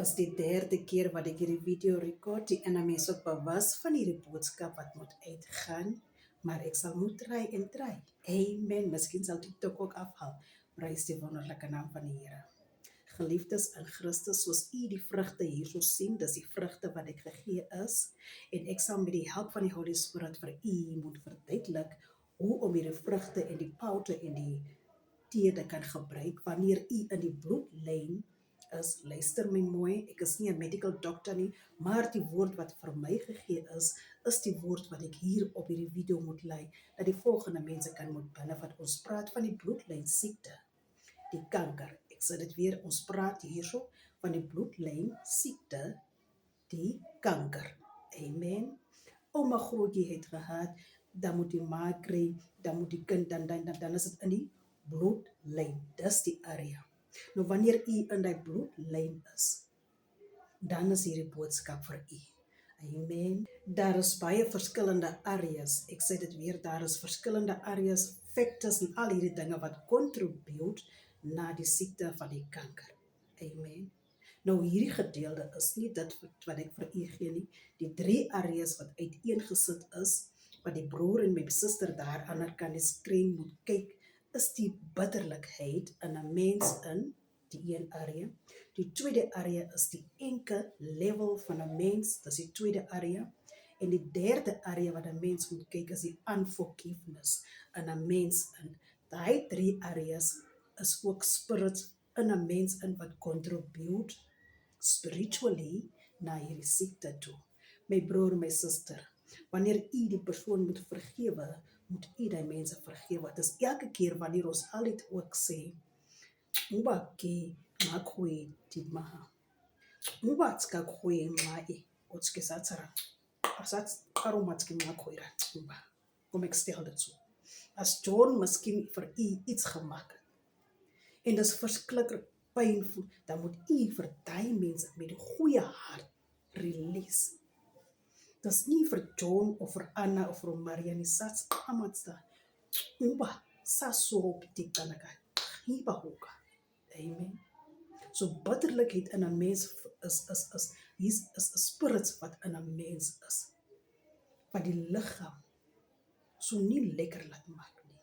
is die derde keer wat ek hierdie video record. Die ene mens ook bewus van hierdie boodskap wat moet uitgaan, maar ek sal moet try en try. Amen. Miskien sal TikTok ook afhaal. Prys die wonderlike naam van die Here. Geliefdes in Christus, soos u die vrugte hierso sien, dis die vrugte wat ek gegee is, en ek sal met die help van die Holy Spirit vir u moet verduidelik hoe om hierdie vrugte en die powder en die tee te kan gebruik wanneer u in die bloedlyn is. Luister my mooi, ek is nie 'n medical doctor nie, maar die woord wat vir my gegee is die woord wat ek hier op hierdie video moet lei, dat die volgende mense kan moet benefit. Ons praat van die bloedlyn siekte, die kanker. Ek sê dit weer, ons praat hierso van die bloedlyn siekte, die kanker. Amen. Ouma grootjie het gehad, dan moet die ma kry, dan moet die kind, dan is dit in die bloedlyn. Dis die area. Nou wanneer u in die bloedlyn is, dan is hierdie boodskap vir u. Amen. Daar is baie verskillende areas. Ek sê dit weer, daar is verskillende areas, factors en al hierdie dinge wat contribute na die siekte van die kanker. Amen. Nou hierdie gedeelte is nie dit wat ek vir u gee nie. Die 3 areas wat uiteengesit is, wat die broer en my suster daar aan die ander kant die skerm moet kyk, is die bitterlikheid in 'n mens in die een area. Die tweede area is die enke level van 'n mens, dis die tweede area. En die derde area wat 'n mens moet kyk is die unforgiveness in 'n mens in. Daai 3 areas is ook spirits in 'n mens in wat contribute spiritually na hierdie siekte toe. My broer, my suster, wanneer u die persoon moet vergewe, moet u die mense vergewe. Dit is elke keer wanneer ons altyd ook sê, uba ke makhoe dit maha. Uba tska khoe mai, otske satsara. Asat aromatske makhoe ra. Uba. Kom ek stel dit so. As John miskien vir u iets gemaak het, en dis verskriklik pynvol, dan moet u vir daai mense met die goeie hart release. Dis nie vir John of vir Anna of vir Maria nie, sats amatsta. Uba sasoro pitikanaga. Hiba hoka. Amen. So bitterlikheid in 'n mens is spirits wat in 'n mens is, wat die liggaam so nie lekker laat maak nie.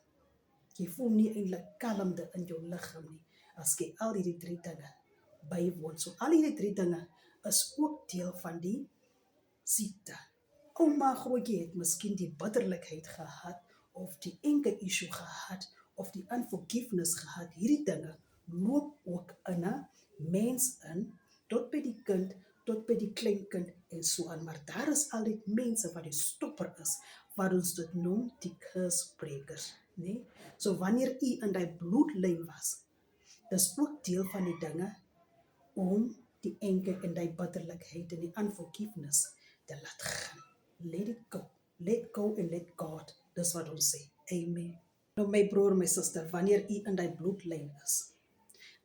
Jy voel nie eintlik kalmte in jou liggaam nie, as jy al hierdie 3 dinge bywoon. So al hierdie 3 dinge is ook deel van die siekte. Ouma grootjie het miskien die bitterlikheid gehad, of die enke issue gehad, of die unforgiveness gehad. Hierdie dinge loop ook in 'n mens in, tot by die kind, tot by die kleinkind en so aan. Maar daar is altyd mense wat die stopper is, wat ons dit noem die cursebreakers, nee? So wanneer u in die bloedlyn was, dis ook deel van die dinge om die enke en die bitterlikheid en die unforgiveness te laat gaan. Let it go. Let go and let God. Dis wat ons sê. Amen. Nou my broer, my suster, wanneer u in die bloedlyn is,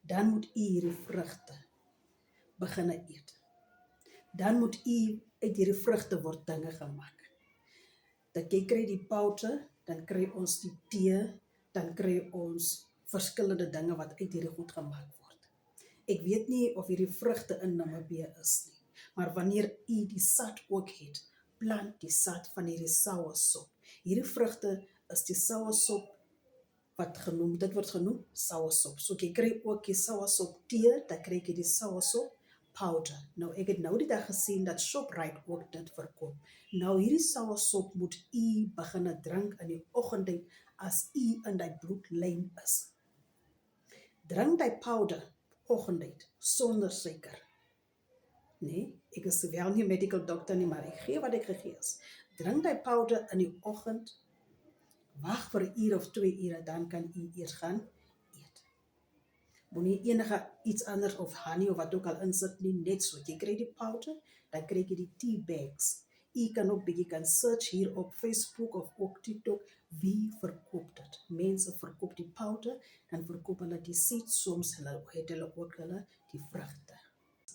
dan moet u hierdie vrugte begin eet. Dan moet u uit hierdie vrugte word dinge gemaak. Dat jy kry die powder, dan kry ons die tee, dan kry ons verskillende dinge wat uit hierdie goed gemaak word. Ek weet nie of hierdie vrugte in Namibië is nie, maar wanneer u die sad ook het, plant die sad van hierdie soursop. Hierdie vrugte is die soursop dit word genoem soursop. So jy kry ook die soursop tee, dan kry jy die soursop powder. Nou ek het nou die dag gesien dat Shoprite ook dit verkoop. Nou hierdie soursop moet u begin drink in die oggend as u in die bloedlyn is. Drink die powder oggend sonder suiker. Nee, ek is wel nie 'n medical doctor nie, maar ek gee wat ek gegee is. Drink die powder in die oggend, wag vir 1 uur of 2 ure, dan kan u eers gaan eet. Moenie enige iets anders of honey of wat ook al insit nie, net so. Jy kry die powder, dan kry jy die tea bags. U kan ook bietjie kan search hier op Facebook of ook TikTok, wie verkoop dit? Mense verkoop die powder, dan verkoop hulle die seeds, soms het hulle ook die vrugte.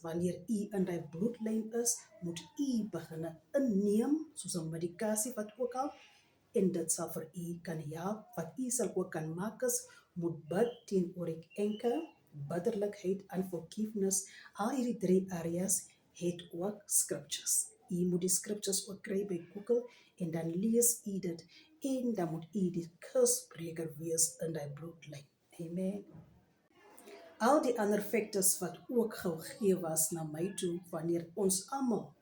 Wanneer u in die bloedlyn is, moet u begin inneem, soos 'n medikasie wat ook al, en dit sal vir u kan help. Wat u sal ook kan maak is, moet bid teenoor die enke bitterlikheid, unforgiveness. Al hierdie 3 areas het ook scriptures. U moet die scriptures ook kry by Google en dan lees u dit en dan moet u die kursbreker wees in die bloedlyn. Amen. Al die ander factors wat ook gegee was na my toe, wanneer ons almal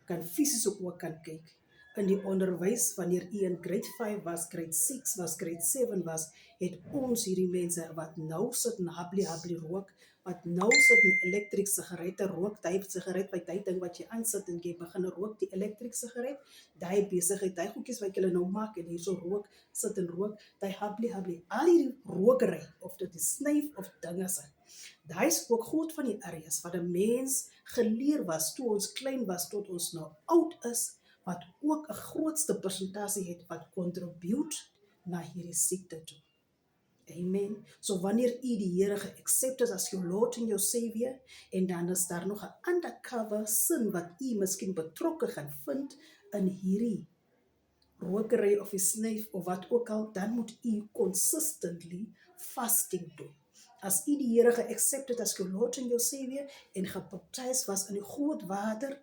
kan fisies ook kan kyk. In die onderwys, wanneer u in grade 5 was, grade 6 was, grade 7 was, het ons hierdie mense wat nou sit en habli rook, wat nou sit en elektriese sigarette rook, die sigaret by die ding wat jy aansit en jy begin rook, die elektriese sigaret, die besigheid, die goedjies wat jy nou maak en hierso rook, sit en rook, die habli, al hierdie rokery, of dit is snuif of dinge se. Daai is ook goed van die areas wat 'n mens geleer was toe ons klein was tot ons nou oud is, wat ook 'n grootste persentasie het wat contribute na hierdie siekte toe. Amen. So wanneer u die Here ge-accept as jou Lord en jou Savior, en dan is daar nog 'n undercover sin wat u miskien betrokke gaan vind in hierdie rokery of die snuif of wat ook al, dan moet u consistently fasting doen. As u die Here ge-accept as jou Lord en jou Savior en gebaptiseer was in die groot water,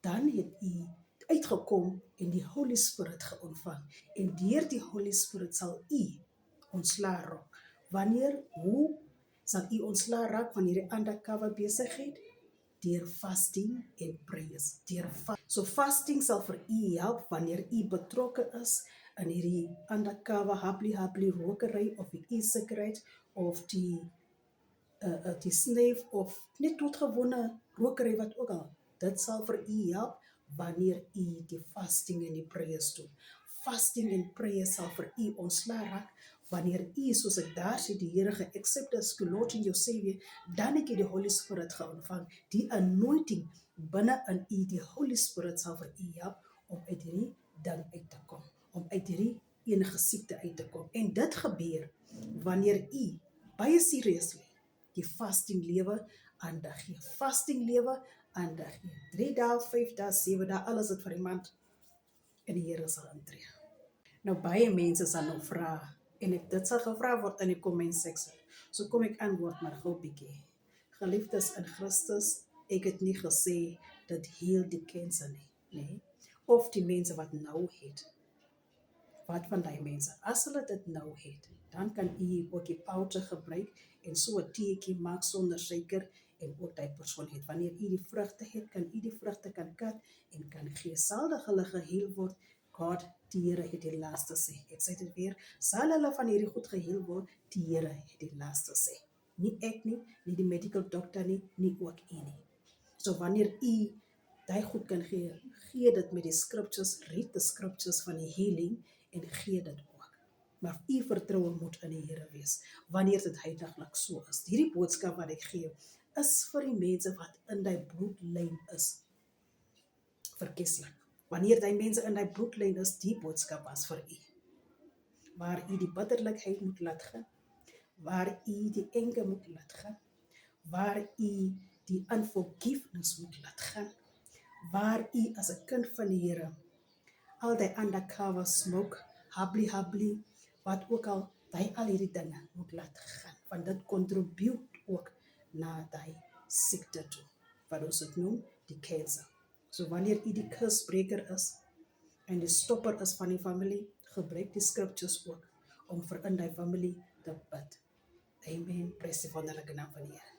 dan het u uitgekom en die Holy Spirit geontvang. En deur die Holy Spirit sal u ontslae raak. Hoe sal u ontslae raak van hierdie undercover besigheid? Deur fasting en prayers. So fasting sal vir u help wanneer u betrokke is in hierdie undercover habli rokery of die e-sigaret of die snuif of net doodgewone rokery wat ook al. Dit sal vir u help wanneer u die fasting en die prayers doen. Fasting en prayers sal vir u ontslae raak wanneer u, soos ek daar sê, die Here ge-accept as jou Lord en jou Savior, dan het jy die Holy Spirit geontvang. Die anointing binne in u, die Holy Spirit sal vir u help om uit hierdie ding uit te kom, om uit hierdie enige siekte uit te kom. En dit gebeur wanneer u baie seriously die fasting lewe aandag gee. Fasting lewe aandag gee. 3 dae, 5 dae, 7 dae, alles het vir die maand en die Here sal intree. Nou baie mense sal nou vra, en dit sal gevra word in die comment section. So kom ek antwoord maar gou bietjie. Geliefdes in Christus, ek het nie gesê dit heel die kanker nie, nee. Of die mense wat nou het. Wat van die mense? As hulle dit nou het, dan kan u ook die powder gebruik en so 'n teetjie maak sonder suiker en ook die persoon het. Wanneer u die vrugte het, kan u die vrugte kan kat en kan gee. Sal hulle geheel word? God, die Here het die laaste sê. Ek sê dit weer, sal hulle van hierdie goed geheel word? Die Here het die laaste sê. Nie ek nie, nie die medical doctor nie, nie ook u nie. So wanneer u die goed kan gee, gee dit met die scriptures, read the scriptures van die healing en gee dit ook. Maar u vertroue moet in die Here wees, wanneer dit heiliglik so is. Hierdie boodskap wat ek gee, is vir die mense wat in die bloedlyn is. Verkieslik. Wanneer die mense in die bloedlyn is, die boodskap was vir u. Waar u die bitterlikheid moet laat gaan, waar u die anger moet laat gaan, waar u die unforgiveness moet laat gaan, waar u as 'n kind van die Here al die undercover smoke, habli, wat ook al, al hierdie dinge moet laat gaan, want dit contribute ook na die siekte toe, wat ons het noem, die cancer. So wanneer u die kursbreker is, en die stopper is van die familie, gebruik die scriptures ook, om vir in die familie te bid. Amen, prys die wonderlike naam van die Here.